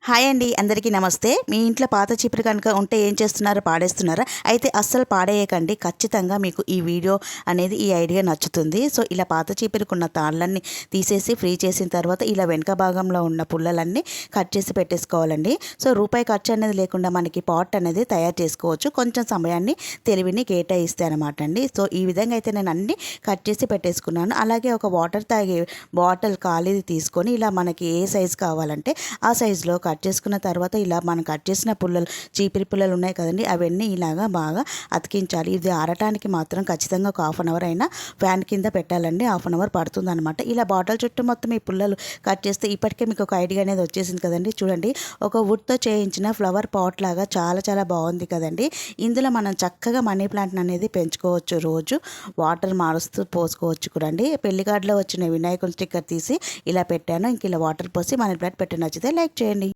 Hi అండి, అందరికీ నమస్తే. మీ ఇంట్లో పాత చీపురు కనుక ఉంటే ఏం చేస్తున్నారో, పాడేస్తున్నారా? అయితే అస్సలు పాడేయకండి. ఖచ్చితంగా మీకు ఈ వీడియో అనేది, ఈ ఐడియా నచ్చుతుంది. సో ఇలా పాత చీపురుకున్న తాళ్ళన్నీ తీసేసి ఫ్రీ చేసిన తర్వాత ఇలా వెనక భాగంలో ఉన్న పుల్లలన్నీ కట్ చేసి పెట్టేసుకోవాలండి. సో రూపాయి ఖర్చు అనేది లేకుండా మనకి పాట్ అనేది తయారు చేసుకోవచ్చు, కొంచెం సమయాన్ని తెలివిని కేటాయిస్తే అనమాట అండి. సో ఈ విధంగా అయితే నేను అన్నీ కట్ చేసి పెట్టేసుకున్నాను. అలాగే ఒక వాటర్ తాగే బాటిల్ ఖాళీది తీసుకొని ఇలా మనకి ఏ సైజు కావాలంటే ఆ సైజులో కట్ చేసుకున్న తర్వాత ఇలా మనం కట్ చేసిన పుల్లలు, చీపిరి పుల్లలు ఉన్నాయి కదండి, అవన్నీ ఇలాగా బాగా అతికించాలి. ఇది ఆరటానికి మాత్రం ఖచ్చితంగా ఒక హాఫ్ అన్ అవర్ అయినా ఫ్యాన్ కింద పెట్టాలండి. హాఫ్ అన్ అవర్ పడుతుంది అనమాట. ఇలా బాటిల్ చుట్టూ మొత్తం ఈ పుల్లలు కట్ చేస్తే ఇప్పటికే మీకు ఒక ఐడియా అనేది వచ్చేసింది కదండి. చూడండి, ఒక వుడ్తో చేయించిన ఫ్లవర్ పాట్ లాగా చాలా చాలా బాగుంది కదండి. ఇందులో మనం చక్కగా మనీ ప్లాంట్ అనేది పెంచుకోవచ్చు. రోజు వాటర్ మారుస్తూ పోసుకోవచ్చు కూడా అండి. పెళ్లి కార్డులో వచ్చిన వినాయకుని స్టిక్కర్ తీసి ఇలా పెట్టాను. ఇంక ఇలా వాటర్ పోసి మనీ ప్లాంట్ పెట్టి నచ్చితే లైక్ చేయండి.